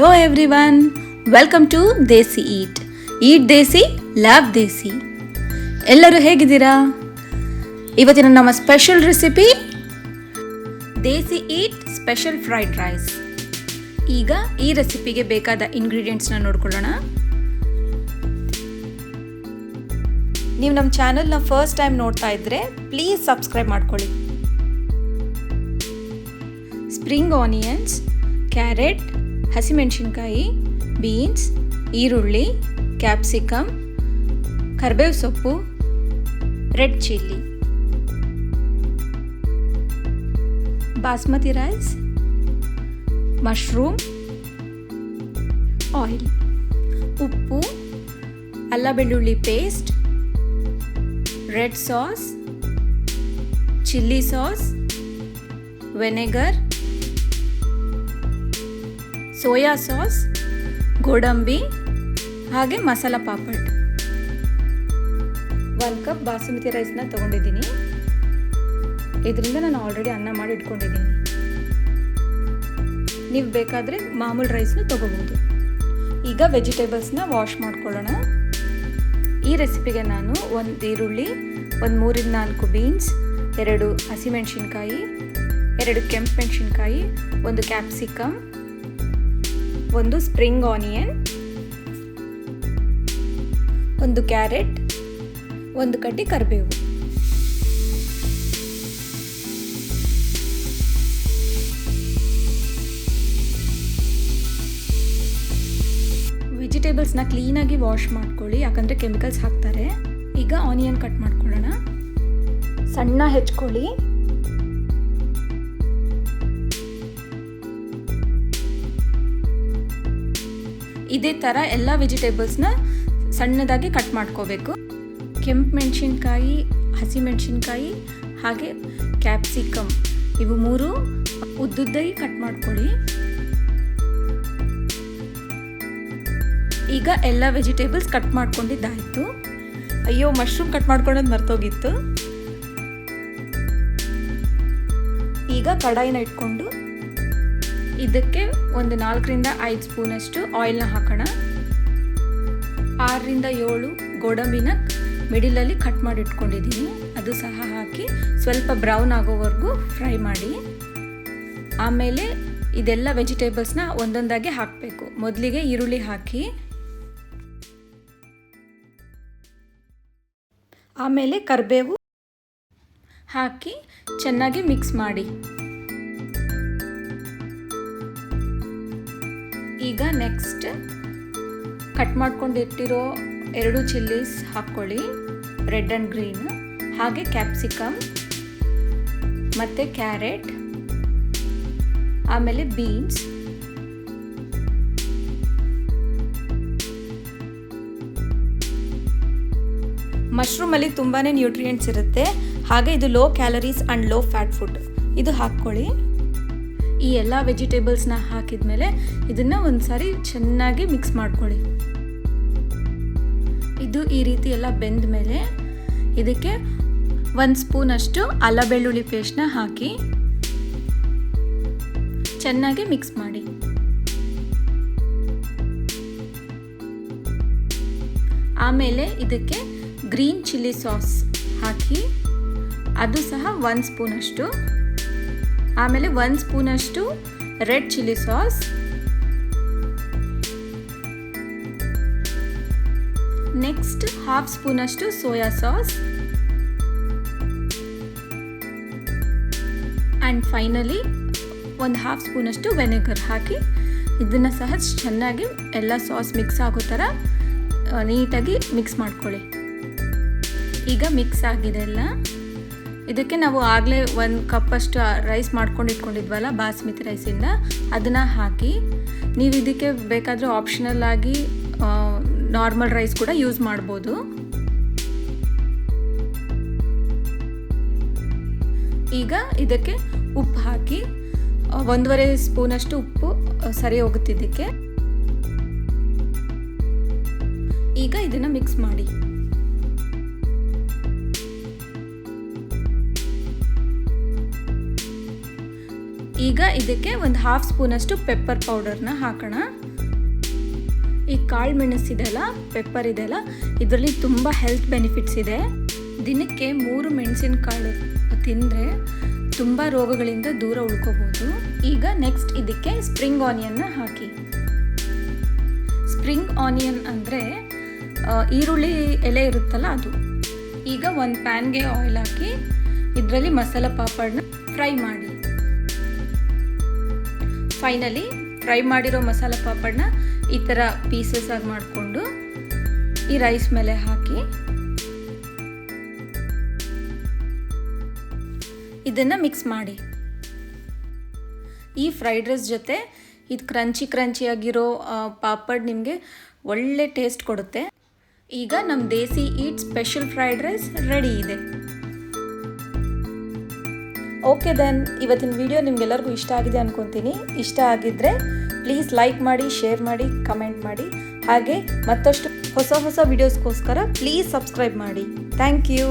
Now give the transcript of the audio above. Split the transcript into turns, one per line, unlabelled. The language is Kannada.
Hello everyone, welcome to Desi eat Desi love Desi. ಎಲ್ಲರೂ ಹೇಗಿದ್ದೀರಾ? ಇವತ್ತಿನ ನಮ್ಮ special recipe Desi eat special fried rice. ಈಗ ಈ ರೆಸಿಪಿಗೆ ಬೇಕಾದ ಇಂಗ್ರೀಡಿಯೆಂಟ್ಸ್ನ ನೋಡ್ಕೊಳ್ಳೋಣ. ನೀವು ನಮ್ಮ ಚಾನಲ್ನ ಫಸ್ಟ್ ಟೈಮ್ ನೋಡ್ತಾ ಇದ್ದರೆ ಪ್ಲೀಸ್ ಸಬ್ಸ್ಕ್ರೈಬ್ ಮಾಡ್ಕೊಳ್ಳಿ. ಸ್ಪ್ರಿಂಗ್ ಆನಿಯನ್ಸ್, ಕ್ಯಾರೆಟ್, ಹಸಿಮೆಣಸಿನ್ಕಾಯಿ, ಬೀನ್ಸ್, ಈರುಳ್ಳಿ, ಕ್ಯಾಪ್ಸಿಕಮ್, ಕರಿಬೇವು ಸೊಪ್ಪು, red chilli, basmati rice, mushroom, oil, ಉಪ್ಪು, ಅಲ್ಲ ಬೆಳ್ಳುಳ್ಳಿ paste, red sauce, chilli sauce, vinegar, soya sauce, ಗೋಡಂಬಿ, ಹಾಗೆ ಮಸಾಲ ಪಾಪಡ್. 1 ಕಪ್ ಬಾಸುಮತಿ ರೈಸ್ನ ತೊಗೊಂಡಿದ್ದೀನಿ. ಇದರಿಂದ ನಾನು ಆಲ್ರೆಡಿ ಅನ್ನ ಮಾಡಿ ಇಟ್ಕೊಂಡಿದ್ದೀನಿ. ನೀವು ಬೇಕಾದರೆ ಮಾಮೂಲು ರೈಸ್ನ ತೊಗೋಬೋದು. ಈಗ ವೆಜಿಟೇಬಲ್ಸ್ನ ವಾಶ್ ಮಾಡ್ಕೊಳ್ಳೋಣ. ಈ ರೆಸಿಪಿಗೆ ನಾನು 1 ಈರುಳ್ಳಿ, 3-4 ಬೀನ್ಸ್, 2 ಹಸಿಮೆಣಸಿನ್ಕಾಯಿ, 2 ಕೆಂಪು ಮೆಣಸಿನ್ಕಾಯಿ, 1 ಕ್ಯಾಪ್ಸಿಕಮ್, 1 ಸ್ಪ್ರಿಂಗ್ ಆನಿಯನ್, 1 ಕ್ಯಾರೆಟ್, 1 ಕಡ್ಡಿ ಕರಿಬೇವು. ವೆಜಿಟೇಬಲ್ಸ್ನ ಕ್ಲೀನಾಗಿ ವಾಶ್ ಮಾಡ್ಕೊಳ್ಳಿ, ಯಾಕಂದರೆ ಕೆಮಿಕಲ್ಸ್ ಹಾಕ್ತಾರೆ. ಈಗ ಆನಿಯನ್ ಕಟ್ ಮಾಡ್ಕೊಳ್ಳೋಣ. ಸಣ್ಣ ಹೆಚ್ಕೊಳ್ಳಿ. ಇದೇ ಥರ ಎಲ್ಲ ವೆಜಿಟೇಬಲ್ಸ್ನ ಸಣ್ಣದಾಗಿ ಕಟ್ ಮಾಡ್ಕೋಬೇಕು. ಕೆಂಪು ಮೆಣಸಿನ್ಕಾಯಿ, ಹಸಿಮೆಣಸಿನ್ಕಾಯಿ ಹಾಗೆ ಕ್ಯಾಪ್ಸಿಕಮ್, ಇವು 3 ಉದ್ದುದ್ದಾಗಿ ಕಟ್ ಮಾಡ್ಕೊಳ್ಳಿ. ಈಗ ಎಲ್ಲ ವೆಜಿಟೇಬಲ್ಸ್ ಕಟ್ ಮಾಡ್ಕೊಂಡಿದ್ದಾಯಿತು. ಅಯ್ಯೋ, ಮಶ್ರೂಮ್ ಕಟ್ ಮಾಡ್ಕೊಳ್ಳೋದು ಮರ್ತೋಗಿತ್ತು. ಈಗ ಕಡಾಯಿನ ಇಟ್ಕೊಂಡು ಇದಕ್ಕೆ 4-5 ಸ್ಪೂನಷ್ಟು ಆಯಿಲ್ನ ಹಾಕೋಣ. 6-7 ಗೋಡಂಬಿನ ಮಿಡಿಲಲ್ಲಿ ಕಟ್ ಮಾಡಿ ಇಟ್ಕೊಂಡಿದ್ದೀನಿ, ಅದು ಸಹ ಹಾಕಿ ಸ್ವಲ್ಪ ಬ್ರೌನ್ ಆಗೋವರೆಗೂ ಫ್ರೈ ಮಾಡಿ. ಆಮೇಲೆ ಇದೆಲ್ಲ ವೆಜಿಟೇಬಲ್ಸ್ನ ಒಂದೊಂದಾಗಿ ಹಾಕಬೇಕು. ಮೊದಲಿಗೆ ಈರುಳ್ಳಿ ಹಾಕಿ, ಆಮೇಲೆ ಕರಿಬೇವು ಹಾಕಿ ಚೆನ್ನಾಗಿ ಮಿಕ್ಸ್ ಮಾಡಿ. ಈಗ ನೆಕ್ಸ್ಟ್ ಕಟ್ ಮಾಡ್ಕೊಂಡಿಟ್ಟಿರೋ 2 ಚಿಲ್ಲೀಸ್ ಹಾಕ್ಕೊಳ್ಳಿ, ರೆಡ್ ಆ್ಯಂಡ್ ಗ್ರೀನ್, ಹಾಗೆ ಕ್ಯಾಪ್ಸಿಕಮ್ ಮತ್ತು ಕ್ಯಾರೆಟ್, ಆಮೇಲೆ ಬೀನ್ಸ್, ಮಶ್ರೂಮಲ್ಲಿ ತುಂಬಾ ನ್ಯೂಟ್ರಿಯೆಂಟ್ಸ್ ಇರುತ್ತೆ, ಹಾಗೆ ಇದು low calories and low fat food. ಇದು ಹಾಕ್ಕೊಳ್ಳಿ. ಈ ಎಲ್ಲ ವೆಜಿಟೇಬಲ್ಸ್ನ ಹಾಕಿದ ಮೇಲೆ ಇದನ್ನು ಒಂದು ಸಾರಿ ಚೆನ್ನಾಗಿ ಮಿಕ್ಸ್ ಮಾಡ್ಕೊಳ್ಳಿ. ಇದು ಈ ರೀತಿ ಎಲ್ಲ ಬೆಂದ ಮೇಲೆ ಇದಕ್ಕೆ 1 ಸ್ಪೂನಷ್ಟು ಅಲ್ಲ ಬೆಳ್ಳುಳ್ಳಿ ಪೇಸ್ಟ್ನ ಹಾಕಿ ಚೆನ್ನಾಗಿ ಮಿಕ್ಸ್ ಮಾಡಿ. ಆಮೇಲೆ ಇದಕ್ಕೆ ಗ್ರೀನ್ ಚಿಲ್ಲಿ ಸಾಸ್ ಹಾಕಿ, ಅದು ಸಹ 1 ಸ್ಪೂನಷ್ಟು. ಆಮೇಲೆ 1 ಸ್ಪೂನಷ್ಟು ರೆಡ್ ಚಿಲ್ಲಿ ಸಾಸ್, ನೆಕ್ಸ್ಟ್ 1/2 ಸ್ಪೂನಷ್ಟು ಸೋಯಾ ಸಾಸ್, ಆ್ಯಂಡ್ ಫೈನಲಿ 1/2 ಸ್ಪೂನಷ್ಟು ವಿನೆಗರ್ ಹಾಕಿ ಇದನ್ನು ಸಹ ಚೆನ್ನಾಗಿ ಎಲ್ಲ ಸಾಸ್ ಮಿಕ್ಸ್ ಆಗೋ ಥರ ನೀಟಾಗಿ ಮಿಕ್ಸ್ ಮಾಡ್ಕೊಳ್ಳಿ. ಈಗ ಮಿಕ್ಸ್ ಆಗಿದೆ ಎಲ್ಲ. ಇದಕ್ಕೆ ನಾವು ಆಗಲೇ 1 ಕಪ್ಪಷ್ಟು ರೈಸ್ ಮಾಡ್ಕೊಂಡು ಇಟ್ಕೊಂಡಿದ್ವಲ್ಲ ಬಾಸ್ಮತಿ ರೈಸಿಂದ, ಅದನ್ನು ಹಾಕಿ. ನೀವು ಇದಕ್ಕೆ ಬೇಕಾದರೆ ಆಪ್ಷನಲ್ ಆಗಿ ನಾರ್ಮಲ್ ರೈಸ್ ಕೂಡ ಯೂಸ್ ಮಾಡ್ಬೋದು. ಈಗ ಇದಕ್ಕೆ ಉಪ್ಪು ಹಾಕಿ 1.5 ಸ್ಪೂನಷ್ಟು ಉಪ್ಪು ಸರಿ ಹೋಗುತ್ತಿದ್ದಕ್ಕೆ. ಈಗ ಇದನ್ನು ಮಿಕ್ಸ್ ಮಾಡಿ. ಈಗ ಇದಕ್ಕೆ 1/2 ಸ್ಪೂನಷ್ಟು ಪೆಪ್ಪರ್ ಪೌಡರ್ನ ಹಾಕೋಣ. ಈ ಕಾಳು ಮೆಣಸಿದೆಲ್ಲ, ಪೆಪ್ಪರ್ ಇದೆಲ್ಲ, ಇದರಲ್ಲಿ ತುಂಬ ಹೆಲ್ತ್ ಬೆನಿಫಿಟ್ಸ್ ಇದೆ. ದಿನಕ್ಕೆ 3 ಮೆಣಸಿನಕಾಳು ತಿಂದರೆ ತುಂಬ ರೋಗಗಳಿಂದ ದೂರ ಉಳ್ಕೋಬೋದು. ಈಗ ನೆಕ್ಸ್ಟ್ ಇದಕ್ಕೆ ಸ್ಪ್ರಿಂಗ್ ಆನಿಯನ್ನ ಹಾಕಿ. ಸ್ಪ್ರಿಂಗ್ ಆನಿಯನ್ ಅಂದರೆ ಈರುಳ್ಳಿ ಎಲೆ ಇರುತ್ತಲ್ಲ ಅದು. ಈಗ ಒಂದು ಪ್ಯಾನ್ಗೆ ಆಯಿಲ್ ಹಾಕಿ ಇದರಲ್ಲಿ ಮಸಾಲ ಪಾಪಡ್ನ ಫ್ರೈ ಮಾಡಿ. ಫೈನಲಿ ಫ್ರೈ ಮಾಡಿರೋ ಮಸಾಲ ಪಾಪಡ್ನ ಈ ಥರ ಪೀಸಸ್ ಆಗಿ ಮಾಡಿಕೊಂಡು ಈ ರೈಸ್ ಮೇಲೆ ಹಾಕಿ ಇದನ್ನು ಮಿಕ್ಸ್ ಮಾಡಿ. ಈ ಫ್ರೈಡ್ ರೈಸ್ ಜೊತೆ ಇದು ಕ್ರಂಚಿಯಾಗಿರೋ ಪಾಪಡ್ ನಿಮಗೆ ಒಳ್ಳೆ ಟೇಸ್ಟ್ ಕೊಡುತ್ತೆ. ಈಗ ನಮ್ಮ desi eat special fried rice ready ಇದೆ. ಓಕೆ ದೆನ್, ಇವತ್ತಿನ ವಿಡಿಯೋ ನಿಮಗೆಲ್ಲರಿಗೂ ಇಷ್ಟ ಆಗಿದೆ ಅಂದ್ಕೊತೀನಿ. ಇಷ್ಟ ಆಗಿದ್ದರೆ ಪ್ಲೀಸ್ ಲೈಕ್ ಮಾಡಿ, ಶೇರ್ ಮಾಡಿ, ಕಮೆಂಟ್ ಮಾಡಿ. ಹಾಗೆ ಮತ್ತಷ್ಟು ಹೊಸ ವಿಡಿಯೋಸ್ಗೋಸ್ಕರ ಪ್ಲೀಸ್ ಸಬ್ಸ್ಕ್ರೈಬ್ ಮಾಡಿ. Thank you.